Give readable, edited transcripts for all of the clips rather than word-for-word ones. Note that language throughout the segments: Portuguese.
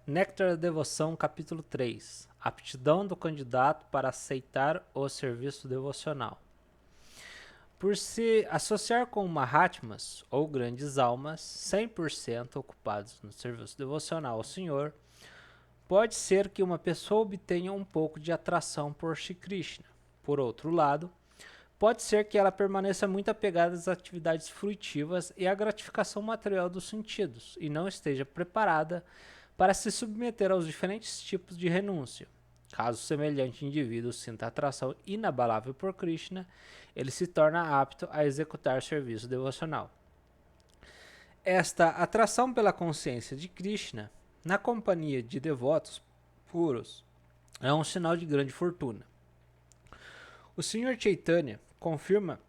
Néctar da Devoção, capítulo 3. Aptidão do candidato para aceitar o serviço devocional. Por se associar com Mahatmas, ou grandes almas, 100% ocupados no serviço devocional ao Senhor, pode ser que uma pessoa obtenha um pouco de atração por Shri Krishna. Por outro lado, pode ser que ela permaneça muito apegada às atividades fruitivas e à gratificação material dos sentidos, e não esteja preparada para se submeter aos diferentes tipos de renúncia. Caso semelhante indivíduo sinta atração inabalável por Krishna, ele se torna apto a executar serviço devocional. Esta atração pela consciência de Krishna, na companhia de devotos puros, é um sinal de grande fortuna. O Sr. Chaitanya confirma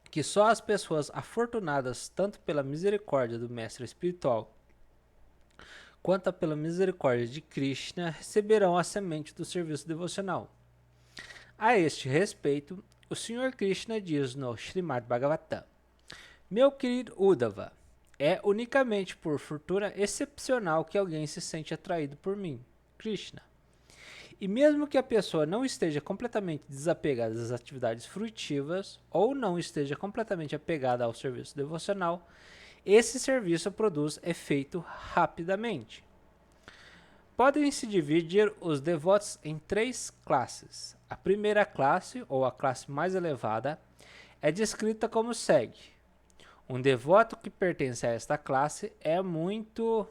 que só as pessoas afortunadas, tanto pela misericórdia do mestre espiritual quanto pela misericórdia de Krishna, receberão a semente do serviço devocional. A este respeito, o Sr. Krishna diz no Srimad Bhagavatam: Meu querido Uddhava, é unicamente por fortuna excepcional que alguém se sente atraído por mim, Krishna. E mesmo que a pessoa não esteja completamente desapegada às atividades fruitivas ou não esteja completamente apegada ao serviço devocional, esse serviço produz efeito rapidamente. Podem-se dividir os devotos em três classes. A primeira classe, ou a classe mais elevada, é descrita como segue. Um devoto que pertence a esta classe é muito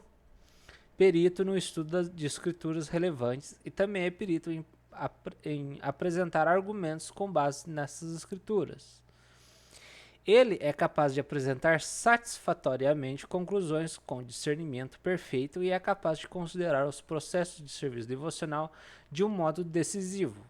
perito no estudo de escrituras relevantes e também é perito em apresentar argumentos com base nessas escrituras. Ele é capaz de apresentar satisfatoriamente conclusões com discernimento perfeito e é capaz de considerar os processos de serviço devocional de um modo decisivo.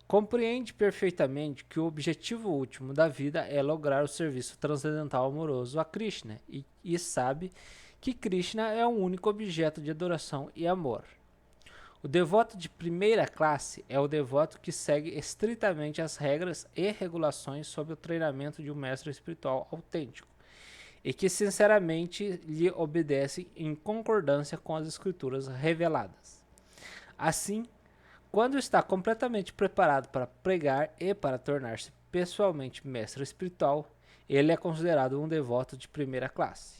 Compreende perfeitamente que o objetivo último da vida é lograr o serviço transcendental amoroso a Krishna e sabe que Krishna é o único objeto de adoração e amor. O devoto de primeira classe é o devoto que segue estritamente as regras e regulações sob o treinamento de um mestre espiritual autêntico e que sinceramente lhe obedece em concordância com as escrituras reveladas. Assim, quando está completamente preparado para pregar e para tornar-se pessoalmente mestre espiritual, ele é considerado um devoto de primeira classe.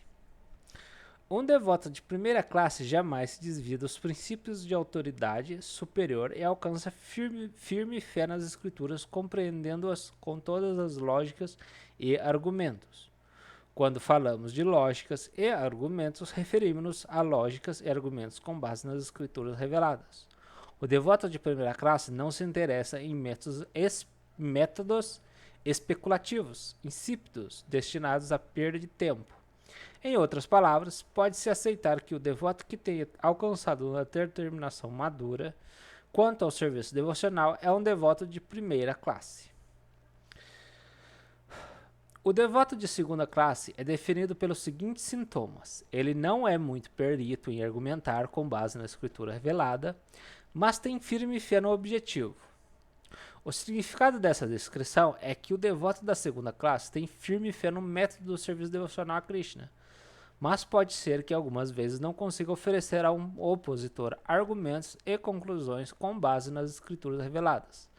Um devoto de primeira classe jamais se desvia dos princípios de autoridade superior e alcança firme fé nas escrituras, compreendendo-as com todas as lógicas e argumentos. Quando falamos de lógicas e argumentos, referimos-nos a lógicas e argumentos com base nas escrituras reveladas. O devoto de primeira classe não se interessa em métodos especulativos, insípidos, destinados à perda de tempo. Em outras palavras, pode-se aceitar que o devoto que tenha alcançado uma determinação madura quanto ao serviço devocional é um devoto de primeira classe. O devoto de segunda classe é definido pelos seguintes sintomas. Ele não é muito perito em argumentar com base na escritura revelada, mas tem firme fé no objetivo. O significado dessa descrição é que o devoto da segunda classe tem firme fé no método do serviço devocional a Krishna, mas pode ser que algumas vezes não consiga oferecer a um opositor argumentos e conclusões com base nas escrituras reveladas.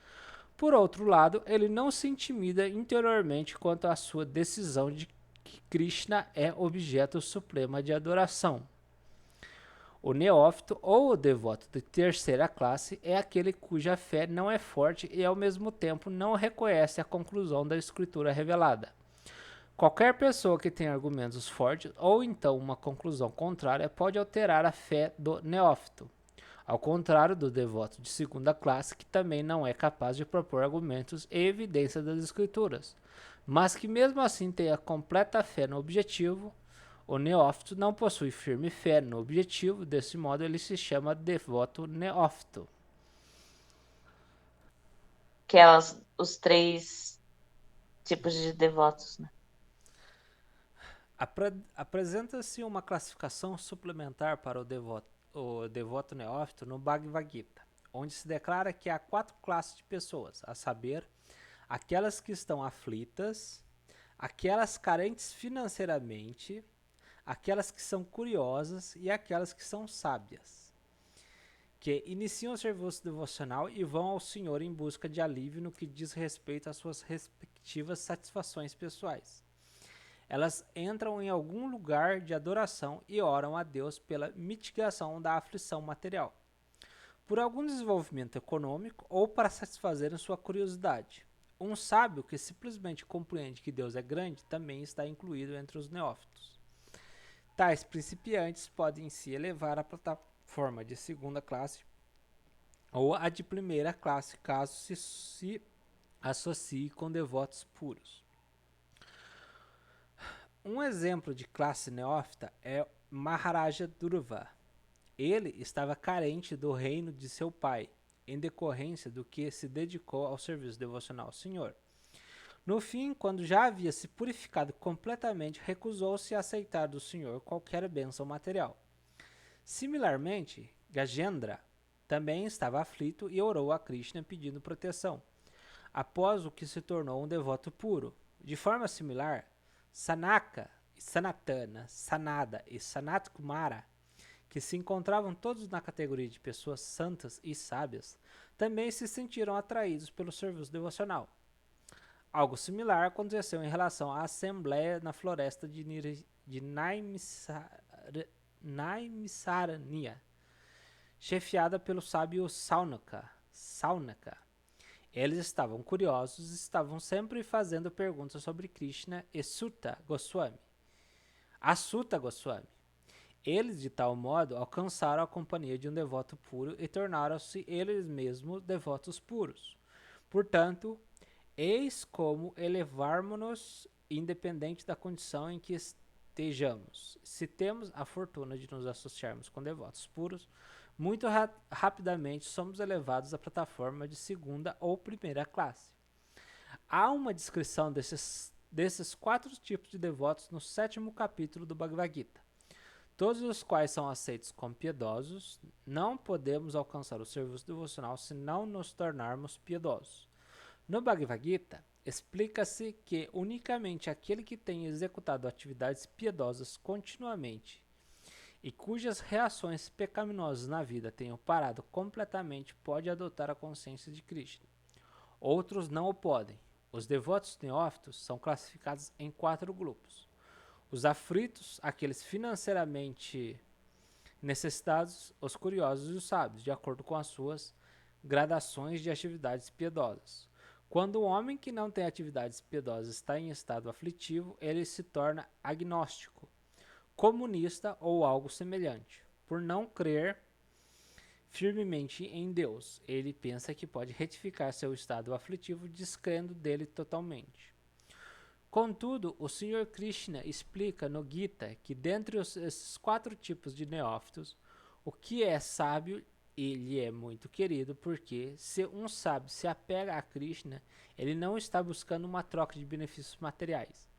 Por outro lado, ele não se intimida interiormente quanto à sua decisão de que Krishna é objeto supremo de adoração. O neófito ou o devoto de terceira classe é aquele cuja fé não é forte e ao mesmo tempo não reconhece a conclusão da escritura revelada. Qualquer pessoa que tenha argumentos fortes ou então uma conclusão contrária pode alterar a fé do neófito, ao contrário do devoto de segunda classe, que também não é capaz de propor argumentos e evidências das escrituras, mas que mesmo assim tenha completa fé no objetivo. O neófito não possui firme fé no objetivo, desse modo ele se chama devoto neófito. Que é os três tipos de devotos, né? Apresenta-se uma classificação suplementar para o devoto neófito no Bhagavad Gita, onde se declara que há 4 classes de pessoas, a saber, aquelas que estão aflitas, aquelas carentes financeiramente, aquelas que são curiosas e aquelas que são sábias, que iniciam o serviço devocional e vão ao Senhor em busca de alívio no que diz respeito às suas respectivas satisfações pessoais. Elas entram em algum lugar de adoração e oram a Deus pela mitigação da aflição material, por algum desenvolvimento econômico ou para satisfazerem sua curiosidade. Um sábio que simplesmente compreende que Deus é grande também está incluído entre os neófitos. Tais principiantes podem se elevar à plataforma de segunda classe ou a de primeira classe, caso se associe com devotos puros. Um exemplo de classe neófita é Maharaja Dhruva. Ele estava carente do reino de seu pai, em decorrência do que se dedicou ao serviço devocional ao Senhor. No fim, quando já havia se purificado completamente, recusou-se a aceitar do Senhor qualquer bênção material. Similarmente, Gajendra também estava aflito e orou a Krishna pedindo proteção, após o que se tornou um devoto puro. De forma similar, Sanaka, Sanatana, Sanada e Sanat Kumara, que se encontravam todos na categoria de pessoas santas e sábias, também se sentiram atraídos pelo serviço devocional. Algo similar aconteceu em relação à assembleia na floresta de Naimisaranya, chefiada pelo sábio Saunaka. Eles estavam curiosos e estavam sempre fazendo perguntas sobre Krishna e Asuta Goswami. Eles, de tal modo, alcançaram a companhia de um devoto puro e tornaram-se eles mesmos devotos puros. Portanto, eis como elevarmos-nos independente da condição em que estejamos. Se temos a fortuna de nos associarmos com devotos puros, muito rapidamente somos elevados à plataforma de segunda ou primeira classe. Há uma descrição desses 4 tipos de devotos no 7º capítulo do Bhagavad Gita, todos os quais são aceitos como piedosos. Não podemos alcançar o serviço devocional se não nos tornarmos piedosos. No Bhagavad Gita, explica-se que unicamente aquele que tem executado atividades piedosas continuamente e cujas reações pecaminosas na vida tenham parado completamente pode adotar a consciência de Krishna. Outros não o podem. Os devotos neófitos são classificados em 4 grupos. Os aflitos, aqueles financeiramente necessitados, os curiosos e os sábios, de acordo com as suas gradações de atividades piedosas. Quando o homem que não tem atividades piedosas está em estado aflitivo, ele se torna agnóstico, comunista ou algo semelhante. Por não crer firmemente em Deus, ele pensa que pode retificar seu estado aflitivo descrendo dele totalmente. Contudo, o Sr. Krishna explica no Gita que dentre esses 4 tipos de neófitos, o que é sábio ele é muito querido, porque se um sábio se apega a Krishna, ele não está buscando uma troca de benefícios materiais.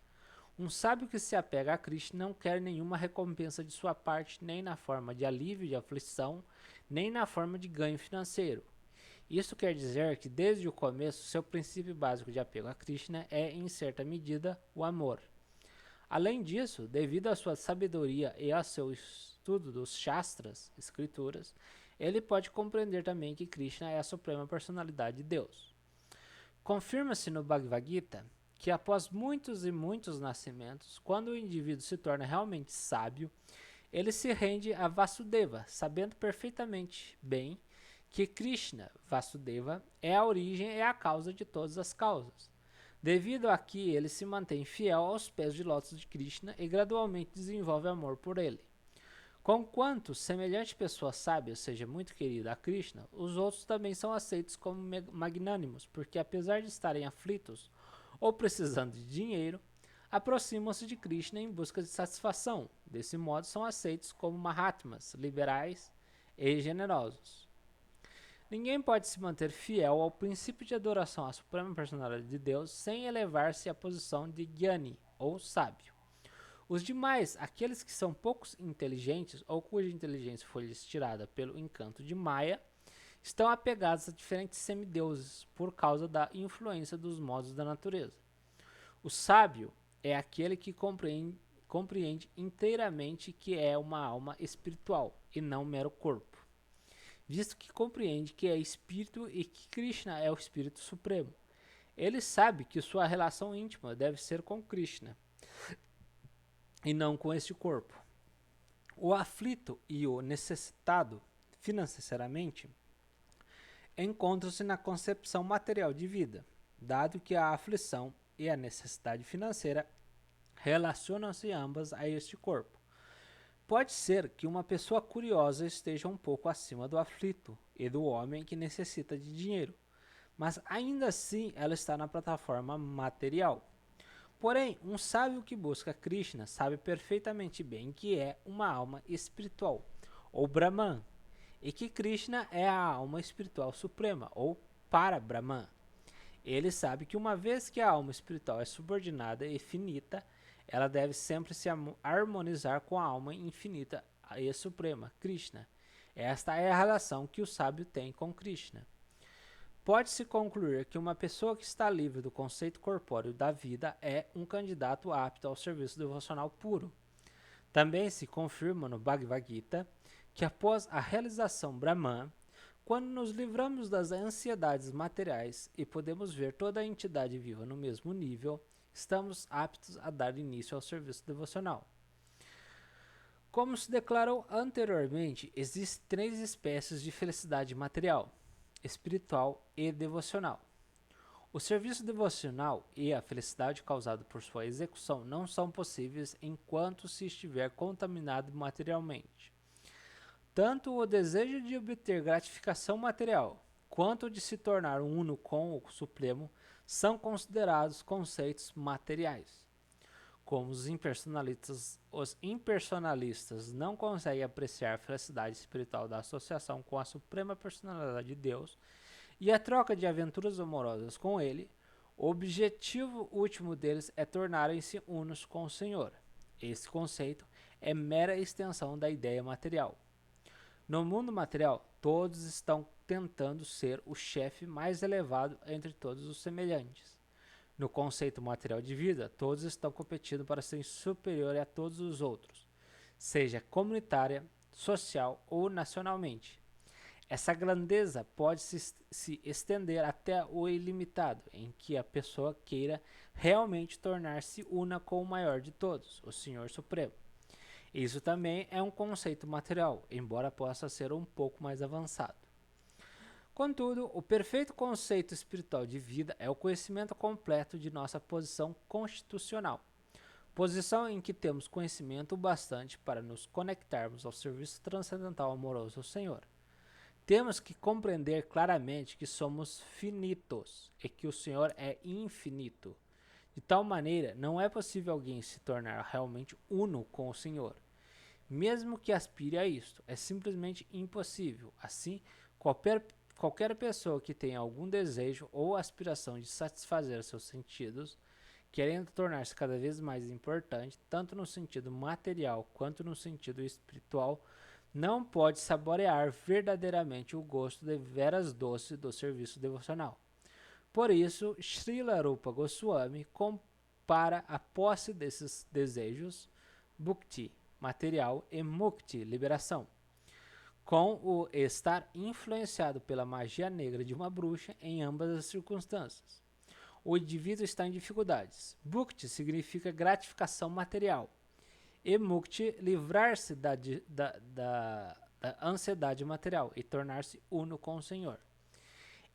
Um sábio que se apega a Krishna não quer nenhuma recompensa de sua parte, nem na forma de alívio de aflição, nem na forma de ganho financeiro. Isso quer dizer que desde o começo seu princípio básico de apego a Krishna é, em certa medida, o amor. Além disso, devido à sua sabedoria e ao seu estudo dos Shastras, escrituras, ele pode compreender também que Krishna é a suprema personalidade de Deus. Confirma-se no Bhagavad Gita que após muitos e muitos nascimentos, quando o indivíduo se torna realmente sábio, ele se rende a Vasudeva, sabendo perfeitamente bem que Krishna, Vasudeva, é a origem e a causa de todas as causas. Devido a que ele se mantém fiel aos pés de lótus de Krishna e gradualmente desenvolve amor por ele. Conquanto semelhante pessoa sábia seja muito querida a Krishna, os outros também são aceitos como magnânimos, porque apesar de estarem aflitos ou precisando de dinheiro, aproximam-se de Krishna em busca de satisfação. Desse modo são aceitos como Mahatmas, liberais e generosos. Ninguém pode se manter fiel ao princípio de adoração à suprema personalidade de Deus sem elevar-se à posição de Gyani, ou sábio. Os demais, aqueles que são pouco inteligentes ou cuja inteligência foi lhes tirada pelo encanto de Maya, estão apegados a diferentes semideuses por causa da influência dos modos da natureza. O sábio é aquele que compreende compreende inteiramente que é uma alma espiritual e não mero corpo, visto que compreende que é espírito e que Krishna é o espírito supremo. Ele sabe que sua relação íntima deve ser com Krishna e não com este corpo. O aflito e o necessitado financeiramente encontram-se na concepção material de vida, dado que a aflição e a necessidade financeira relacionam-se ambas a este corpo. Pode ser que uma pessoa curiosa esteja um pouco acima do aflito e do homem que necessita de dinheiro, mas ainda assim ela está na plataforma material. Porém, um sábio que busca Krishna sabe perfeitamente bem que é uma alma espiritual, ou Brahman, e que Krishna é a alma espiritual suprema, ou Para-Brahman. Ele sabe que uma vez que a alma espiritual é subordinada e finita, ela deve sempre se harmonizar com a alma infinita e suprema, Krishna. Esta é a relação que o sábio tem com Krishna. Pode-se concluir que uma pessoa que está livre do conceito corpóreo da vida é um candidato apto ao serviço devocional puro. Também se confirma no Bhagavad Gita que após a realização Brahman, quando nos livramos das ansiedades materiais e podemos ver toda a entidade viva no mesmo nível, estamos aptos a dar início ao serviço devocional. Como se declarou anteriormente, existem 3 espécies de felicidade material: espiritual e devocional. O serviço devocional e a felicidade causada por sua execução não são possíveis enquanto se estiver contaminado materialmente. Tanto o desejo de obter gratificação material quanto o de se tornar uno com o Supremo são considerados conceitos materiais. Como os impersonalistas não conseguem apreciar a felicidade espiritual da associação com a Suprema Personalidade de Deus e a troca de aventuras amorosas com Ele, o objetivo último deles é tornarem-se unos com o Senhor. Esse conceito é mera extensão da ideia material. No mundo material, todos estão tentando ser o chefe mais elevado entre todos os semelhantes. No conceito material de vida, todos estão competindo para ser superior a todos os outros, seja comunitária, social ou nacionalmente. Essa grandeza pode se estender até o ilimitado, em que a pessoa queira realmente tornar-se una com o maior de todos, o Senhor Supremo. Isso também é um conceito material, embora possa ser um pouco mais avançado. Contudo, o perfeito conceito espiritual de vida é o conhecimento completo de nossa posição constitucional, posição em que temos conhecimento bastante para nos conectarmos ao serviço transcendental amoroso ao Senhor. Temos que compreender claramente que somos finitos e que o Senhor é infinito. De tal maneira, não é possível alguém se tornar realmente uno com o Senhor. Mesmo que aspire a isto, é simplesmente impossível. Assim, qualquer pessoa que tenha algum desejo ou aspiração de satisfazer seus sentidos, querendo tornar-se cada vez mais importante, tanto no sentido material quanto no sentido espiritual, não pode saborear verdadeiramente o gosto de veras doce do serviço devocional. Por isso, Srila Rupa Goswami compara a posse desses desejos, bhukti, material, e mukti, liberação, com o estar influenciado pela magia negra de uma bruxa em ambas as circunstâncias. O indivíduo está em dificuldades. Bhukti significa gratificação material, e mukti, livrar-se da ansiedade material e tornar-se uno com o Senhor.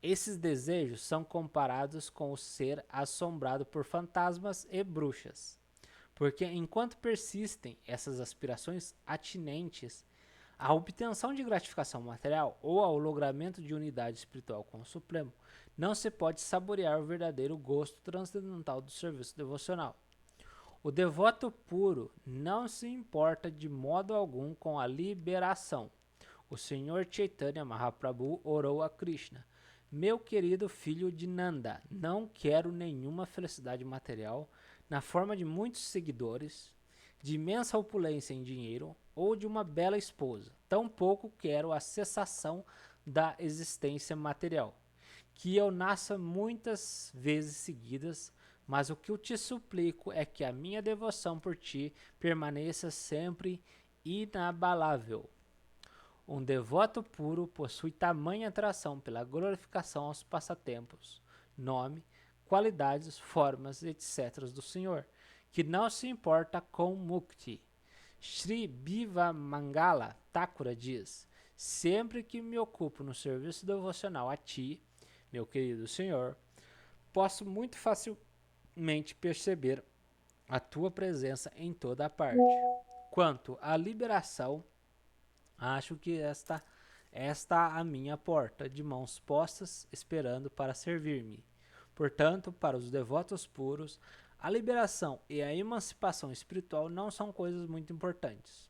Esses desejos são comparados com o ser assombrado por fantasmas e bruxas, porque enquanto persistem essas aspirações atinentes à obtenção de gratificação material ou ao logramento de unidade espiritual com o Supremo, não se pode saborear o verdadeiro gosto transcendental do serviço devocional. O devoto puro não se importa de modo algum com a liberação. O Senhor Chaitanya Mahaprabhu orou a Krishna: meu querido filho de Nanda, não quero nenhuma felicidade material na forma de muitos seguidores, de imensa opulência em dinheiro ou de uma bela esposa. Tampouco quero a cessação da existência material. Que eu nasça muitas vezes seguidas Mas o que eu te suplico é que a minha devoção por ti permaneça sempre inabalável. Um devoto puro possui tamanha atração pela glorificação aos passatempos, nome, qualidades, formas, etc. do Senhor, que não se importa com mukti. Sri Biva Mangala Thakura diz: sempre que me ocupo no serviço devocional a ti, meu querido Senhor, posso muito facilmente perceber a tua presença em toda a parte. Quanto à liberação, acho que esta a minha porta, de mãos postas, esperando para servir-me. Portanto, para os devotos puros, a liberação e a emancipação espiritual não são coisas muito importantes.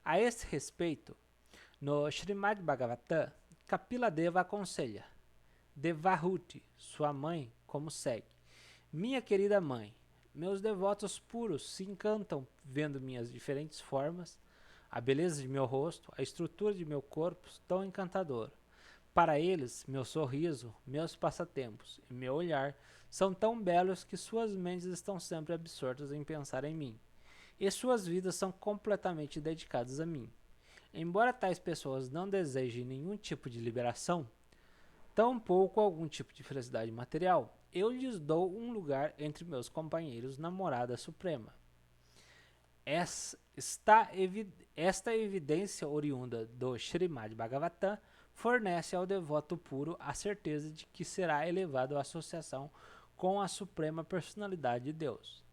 A esse respeito, no Srimad Bhagavatam, Kapila Deva aconselha Devahuti, sua mãe, como segue: minha querida mãe, meus devotos puros se encantam vendo minhas diferentes formas, a beleza de meu rosto, a estrutura de meu corpo tão encantadora. Para eles, meu sorriso, meus passatempos e meu olhar são tão belos que suas mentes estão sempre absortas em pensar em mim, e suas vidas são completamente dedicadas a mim. Embora tais pessoas não desejem nenhum tipo de liberação, tampouco algum tipo de felicidade material, eu lhes dou um lugar entre meus companheiros na morada suprema. Esta evidência oriunda do Srimad Bhagavatam fornece ao devoto puro a certeza de que será elevado à associação com a suprema personalidade de Deus.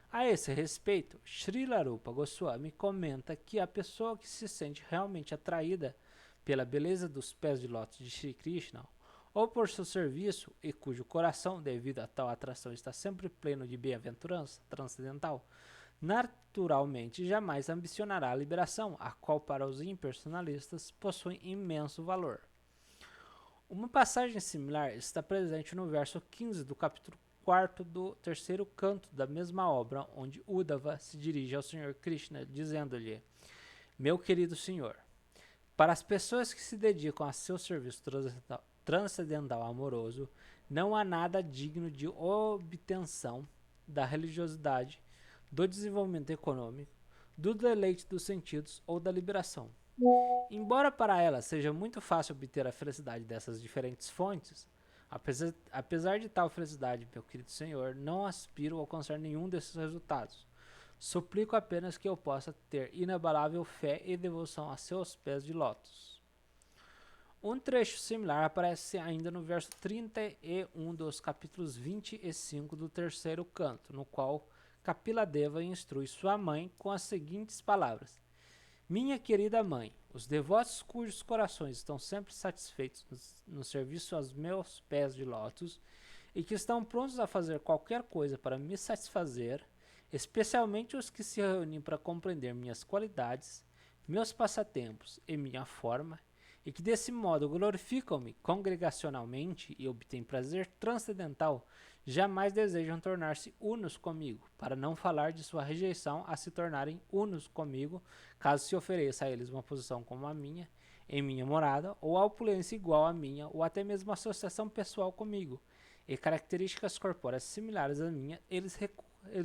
A esse respeito, Srila Rupa Goswami comenta que a pessoa que se sente realmente atraída pela beleza dos pés de lótus de Sri Krishna ou por seu serviço e cujo coração, devido a tal atração, está sempre pleno de bem-aventurança transcendental, naturalmente jamais ambicionará a liberação, a qual para os impersonalistas possui imenso valor. Uma passagem similar está presente no verso 15 do capítulo 4 do terceiro canto da mesma obra, onde Uddhava se dirige ao Senhor Krishna, dizendo-lhe: meu querido Senhor, para as pessoas que se dedicam a seu serviço transcendental amoroso, não há nada digno de obtenção da religiosidade, do desenvolvimento econômico, do deleite dos sentidos ou da liberação. Embora para ela seja muito fácil obter a felicidade dessas diferentes fontes, apesar de tal felicidade, meu querido Senhor, não aspiro a alcançar nenhum desses resultados. Suplico apenas que eu possa ter inabalável fé e devoção a seus pés de lótus. Um trecho similar aparece ainda no verso 31 dos capítulos 25 do terceiro canto, no qual Kapila Deva instrui sua mãe com as seguintes palavras: minha querida mãe, os devotos cujos corações estão sempre satisfeitos no serviço aos meus pés de lótus e que estão prontos a fazer qualquer coisa para me satisfazer, especialmente os que se reúnem para compreender minhas qualidades, meus passatempos e minha forma, e que desse modo glorificam-me congregacionalmente e obtêm prazer transcendental, jamais desejam tornar-se unos comigo, para não falar de sua rejeição a se tornarem unos comigo, caso se ofereça a eles uma posição como a minha, em minha morada, ou a opulência igual à minha, ou até mesmo associação pessoal comigo, e características corpóreas similares à minha, eles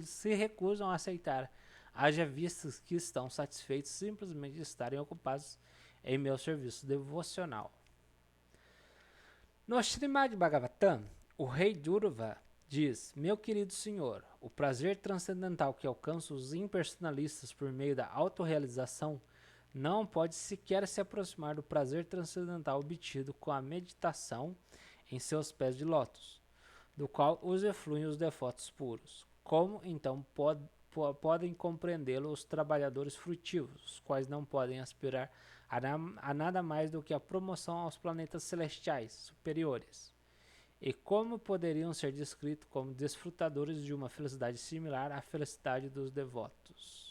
se recusam a aceitar, haja vistas que estão satisfeitos simplesmente de estarem ocupados em meu serviço devocional. No Srimad Bhagavatam, o rei Durva diz: meu querido senhor, o prazer transcendental que alcança os impersonalistas por meio da autorrealização não pode sequer se aproximar do prazer transcendental obtido com a meditação em seus pés de lótus, do qual usufruem os devotos puros. Como então podem compreendê-lo os trabalhadores frutivos, os quais não podem aspirar a nada mais do que a promoção aos planetas celestiais superiores? E como poderiam ser descritos como desfrutadores de uma felicidade similar à felicidade dos devotos?